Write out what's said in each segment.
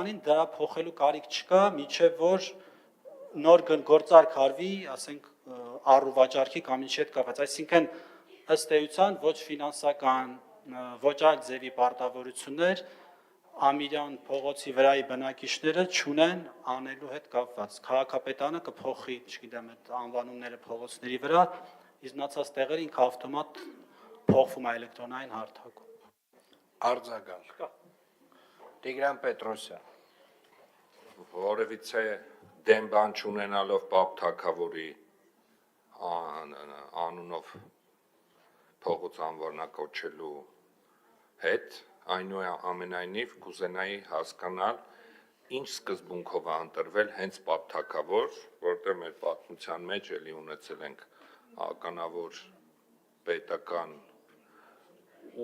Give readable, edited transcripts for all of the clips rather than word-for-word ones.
բավականին դրա փոխելու կարիք չկա, մինչև որ նոր գործարք արվի, ասենք առուվաճառքի կամ ինչի հետ կապված, այսինքն ըստ էության ոչ ֆինանսական, ոչ այլ ձևի պարտավորություններ Ամիրյան փողոցի վրայի բնակիչները չունեն անելու հետ կապված։ Քաղաքապետարանը կփոխի, չգիտեմ, այդ անվանումները փողոցների վրա, իսկ մնացած տեղերը ինքը ավտոմատ փոխվում է էլեկտրոնային հարթակում։ Արձագանք։ Տիգրան Պետրոսյան։ Որևիցե դեմ բան չունենալով Պապ Թագավորի անունով փողոց անվանակոչելու հետ, այնուամենայնիվ կուզենայի հասկանալ, ինչ սկզբունքով է ընտրվել հենց Պապ Թագավոր, որտեղ մեր պատմության մեջ էլի ունեցել ենք ականավոր պետական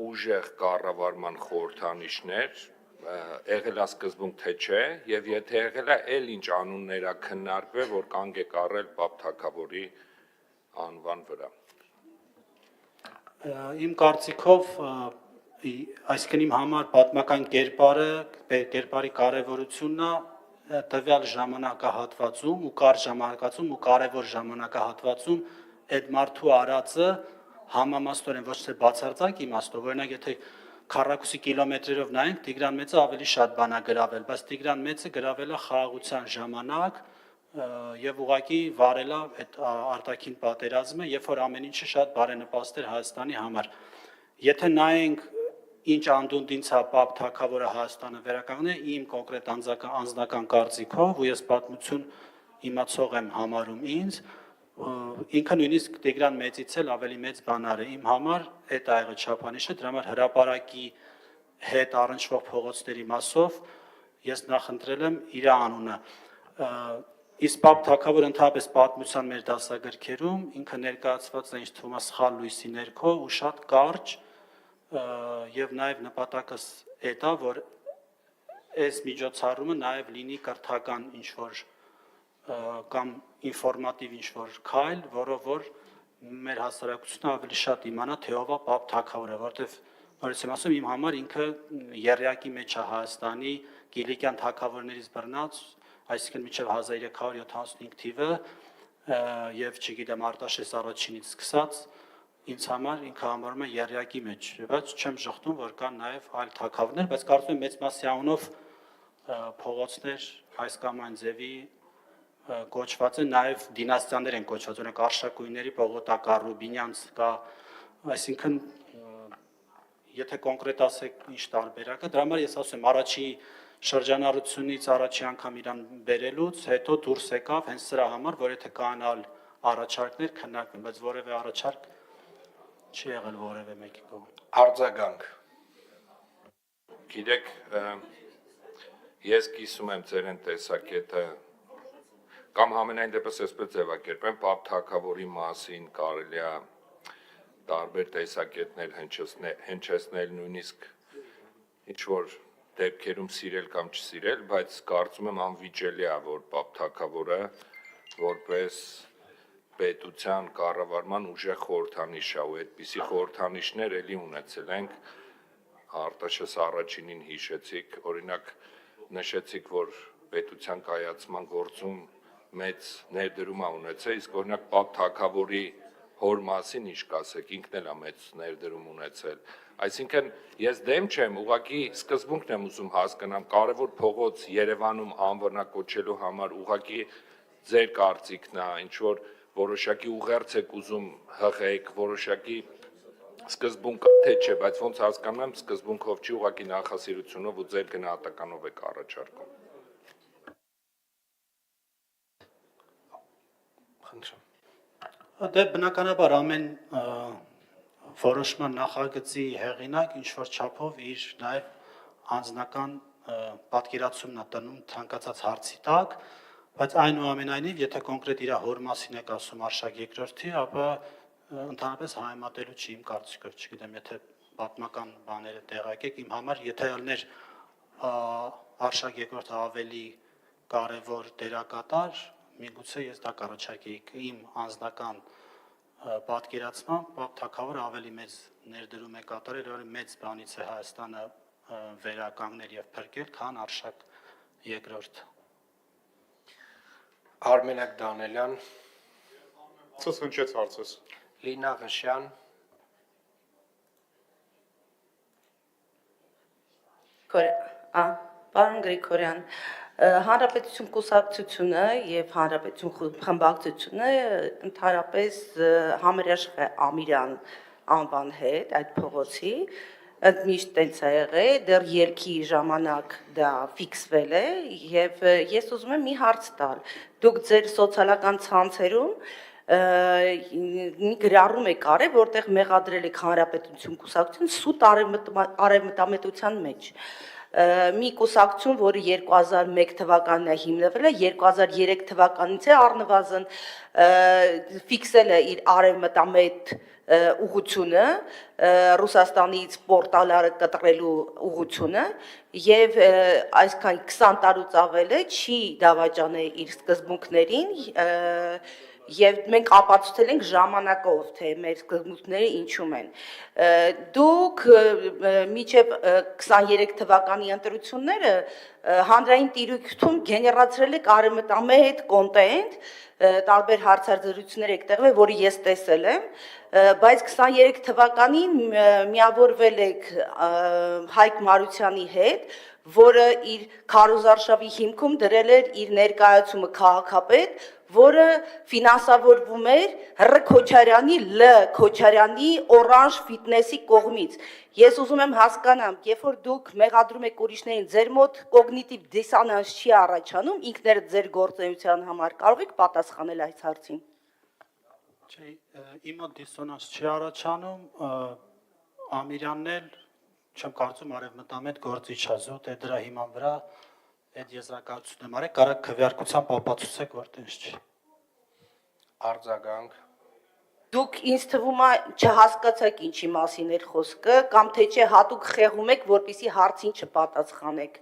ուժեղ կառավարման խորհրդանիշներ, եղել է սկզբունք թե չէ, եւ եթե եղել է, էլ ինչ անուններ է քննարկվել, որ կանգ է կառել Պապ Թագավորի անվան վրա։ Իմ կարծիքով, այսինքն իմ համար պատմական կերպարի կարևորությունն է տվյալ ժամանակահատվածում ու կարճ ժամանակահատվածում ու կարևոր ժամանակահատվածում այդ մարդու արածը համամասնորեն ոչ թե բացարձակ իմաստով, օրինակ եթե քառակուսի կիլոմետրերով նայենք, Տիգրան Մեծը ավելի շատ բան է գրավել, բայց Տիգրան Մեծը գրավել է խաղաղության ժամանակ եւ ուղղակի վարել է այդ արտաքին պատերազմը, երբ որ ամեն ինչը շատ բարենպաստ էր Հայաստանի համար։ Եթե նայենք ինչ անդունդ ինձ է Պապ Թագավորը Հայաստանը վերականգնել, իմ կոնկրետ անձնական կարծիքով, ու ես պատմություն իմացող եմ համարում ինձ, ինքը նույնիսկ Տիգրան Մեծից էլ ավելի մեծ բանար է։ Իմ համար այդ ա եղել չափանիշը, դրա համար հրապարակի հետ առնչվող փողոցների մասով ես նախընտրել եմ իր անունը։ Իսկ Պապ Թագավորը ընդհանրապես պատմության մեր դասագրքերում ինքը ներկայացված է ինձ թվում է սխալ լույսի ներքո ու շատ կարճ եւ նաեւ նպատակս այդ է, որ այս միջոցառումը նաեւ լինի կրթական ինչ-որ կամ ինֆորմատիվ ինչ-որ քայլ, որով որ մեր հասարակությունը ավելի շատ իմանա, թե ով է Պապ Թագավորը, որովհետեւ նորից եմ ասում, իմ համար ինքը եռյակի մեջ է Հայաստանի Կիլիկյան թագավորներից բռնած, այսինքն մինչև 1375 թիվը եւ չգիտեմ Արտաշես առաջինից սկսած ինձ համար ինքը համարում է եռյակի մեջ, բայց չեմ շղթում, որ կան նաեւ այլ թագավորներ, բայց կարծում եմ մեծ մասի անունով փողոցներ այս կամ այն ձևի կոչված են, նաեւ դինաստիաներ են կոչված, օրինակ Արշակույնների Պողոտա կա, Ռուբինյանց կա, այսինքն եթե կոնկրետ ասեք ինչ տարբերակը, դրա համար ես ասում եմ առաջի շրջանառությունից առաջի անգամ իրան բերելուց հետո դուրս եկավ հենց սրա համար, որ եթե կան այլ առաջարկներ քննարկվեն, բայց որևէ առաջարկ չի եղել որևէ մեկի կողմից։ Արձագանք։ Գիտեք, ես կիսում եմ ձեր այն տեսակետը կամ համենայն դեպս այսպես ձևակերպեմ, Պապ Թագավորի մասին կարելի է տարբեր տեսակետներ հնչեցնել, նույնիսկ ինչ-որ դեպքերում սիրել կամ չսիրել, բայց կարծում եմ անվիճելի է, որ Պապ Թագավորը որպես պետության կառավարման ուժեղ խորհրդանիշ է, ու այդպիսի խորհրդանիշներ էլի ունեցել ենք, Արտաշես առաջինին հիշեցիք, օրինակ նշեցիք, որ պետության կայացման գործում մեծ ներդրում է ունեցել, իսկ օրինակ Պապ Թագավորի հոր մասին ինչ կասեք, ինքն էլ է մեծ ներդրում ունեցել։ Այսինքն ես դեմ չեմ, ուղղակի սկզբունքն եմ ուզում հասկանամ, կարևոր փողոց Երևանում անվանակոչելու համար ուղղակի ձեր կարծիքն է, ինչ որ որոշակի ուղերձ եք ուզում հղեք, որոշակի սկզբունք թե չէ, բայց ոնց հասկանում եմ, սկզբունքով չի, ուղղակի նախասիրությունով ու ձեր գնահատականով եք առաջարկում։ Դե բնականաբար ամեն որոշման նախագծի հեղինակ ինչ-որ չափով իր նաև անձնական պատկերացումն է տնում ցանկացած հարցի տակ, բայց այնուամենայնիվ, եթե կոնկրետ իր հոր մասին եք ասում Արշակ երկրորդի, ապա ընդհանրապես համեմատելու չի իմ կարծիքով, չգիտեմ, եթե պատմական բաները տեղակեք, իմ համար, եթե ելներ Արշակ երկրորդը ավելի կարևոր դերակատար, միգուցե ես դա կառաջարկեի իմ անձնական պատկերացմամբ, Պապ Թագավորը ավելի մեծ ներդրում է կատարել, ավելի մեծ բանից է Հայաստանը վերականգնել եւ փրկել, քան Արշակ Երկրորդ։ Արմենակ Դանելյան, Ցած հնչեց հարցս։ Լինա Ղշյան, Պարոն Գրիգորյան, Հանրապետություն կուսակցությունը եւ Հանրապետություն խմբակցությունը ընդհանրապես համերաշխ է Ամիրյան անվան հետ այդ փողոցի, միշտ տենց է եղել, դեռ ելքի ժամանակ դա ֆիքսվել է եւ ես ուզում եմ մի հարց տալ։ Դուք ձեր սոցիալական ցանցերում մի գրառում եք արել, որտեղ մեղադրել եք Հանրապետություն կուսակցություն սուտ արևմտամետության մեջ։ Մի կուսակցություն, որը 2001 թվականին է հիմնվել է, 2003 թվականից է առնվազն ֆիքսել է իր արևմտամետ ուղղությունը, Ռուսաստանից պորտալարը կտրելու ուղղությունը եւ այսքան 20 տարուց ավել է չի դավաճանել իր սկզբունքներին եւ մենք ապացուցել ենք ժամանակով, թե մեր սկզբունքները ինչում են։ Դուք մինչեւ 23 թվականի ընտրությունները հանրային տիրույթում գեներացրել եք արևմտամետ կոնտենտ, տարբեր հարցազրույցներ եք տեղել, որը ես տեսել եմ, բայց 23 թվականին միավորվել եք Հայկ Մարությանի հետ, որը իր քարոզարշավի հիմքում դրել էր իր ներկայացումը քաղաքապետ, որը ֆինանսավորվում էր Հռ Քոչարյանի Լ Քոչարյանի Օրանժ ֆիթնեսի կողմից։ Ես ուզում եմ հասկանամ, երբ որ դուք մեղադրում եք ուրիշներին, ձեր մոտ կոգնիտիվ դիսոնանս չի առաջանում, ինքներդ ձեր գործունեության համար կարող եք պատասխանել այս հարցին։ Չէ, իմ մոտ դիսոնանս չի առաջանում, Ամիրյանն էլ չեմ կարծում արևմտամետ գործիչ է, զուտ է դրա հիման վրա այդ եզրակացությունն եմ արել, կարա քվեարկությամբ ապացուցեք, որ տենց չի։ Արձագանք, Դուք ինձ թվում է չհասկացաք ինչի մասին էր խոսքը, կամ թե չէ հատուկ խեղում եք, որպեսզի հարցին չպատասխանեք։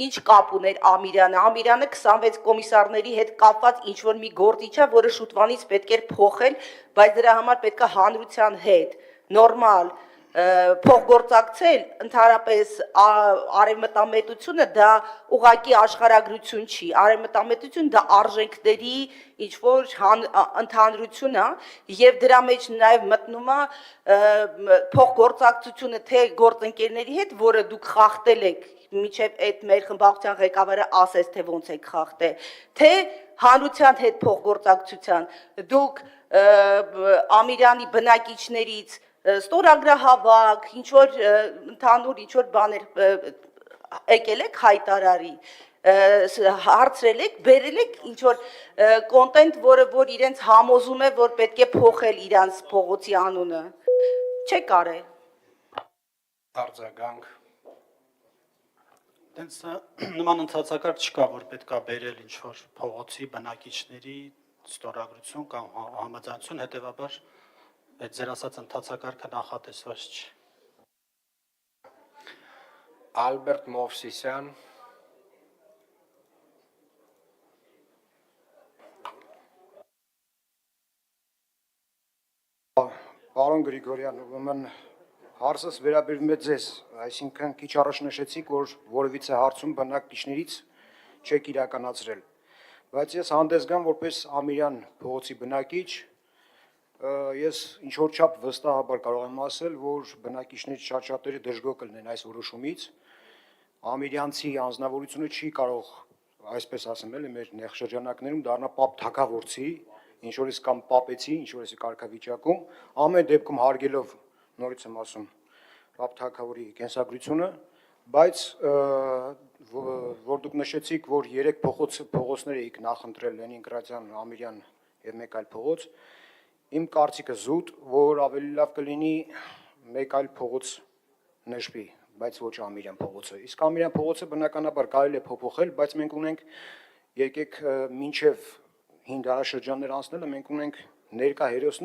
Ինչ կապ ուներ Ամիրյանը։ Ամիրյանը 26 կոմիսարների հետ կապված ինչ-որ մի գործիչ է, որը շուտվանից պետք էր փոխել, բայց դրա համար պետք է հանրության հետ նորմալ փոխգործակցել, ընդհանրապես արևմտամետությունը դա ուղղակի աշխարհագրություն չի, արևմտամետություն դա արժեքների ինչ-որ ընդհանրություն է եւ դրա մեջ նաեւ մտնում է փոխգործակցությունը թե գործընկերների հետ, որը դուք խախտել եք, միջև այդ մեր խմբակցության ղեկավարը ասեց, թե ոնց եք խախտել, թե հանրության հետ փոխգործակցության, դուք Ամիրյանի բնակիչներից ստորագրահավաք, ինչ-որ ընդհանուր ինչ-որ բաներ եկել եք հայտարարի, հարցրել եք, բերել եք ինչ-որ կոնտենտ, որ իրենց համոզում է, որ պետք է փոխել իրանց փողոցի անունը, չեք արել։ արձագանք, Տենց նման ընթացակարգ չկա, որ պետք է բերել ինչ-որ փողոցի բնակիչների ստորագրություն կամ համաձայնություն, հետևաբար այդ ձեր ասած ընթացակարգը նախատեսված չի։ Ալբերտ Մովսիսյան, Պարոն Գրիգորյան, ուրեմն հարցս վերաբերում է ձեզ, այսինքն քիչ առաջ նշեցիք, որ որևիցե հարցում բնակիչներից չեք իրականացրել, բայց ես հանդես գամ որպես Ամիրյան փողոցի բնակիչ, ես ինչ-որ չափ վստահաբար կարող եմ ասել, որ բնակիչներից շատ-շատերը դժգոհ կլինեն այս որոշումից, Ամիրյանցի անձնավորությունը չի կարող, այսպես ասեմ, էլի մեր նեղ շրջանակներում դառնա պապ թագավորցի, ինչ-որից կամ պապեցի, ինչ-որից կարգավիճակում, ամեն դեպքում հարգելով, նորից եմ ասում, պապ թագավորի կենսագրությունը, բայց որ դուք նշեցիք, որ 3 փողոցներ էիք նախընտրել Լենինգրադյան, Ամիրյան եւ մեկ այլ փողոց, իմ կարծիքը զուտ, որ ավելի լավ կլինի մեկ այլ փողոց նշվի, բայց ոչ Ամիրյան փողոցը։ Իսկ Ամիրյան փողոցը բնականաբար կարելի է փոփոխել, բայց մենք ունենք եկեք մինչև հին դարաշրջաններ անցնելը մենք ունենք ներկա հերոսներ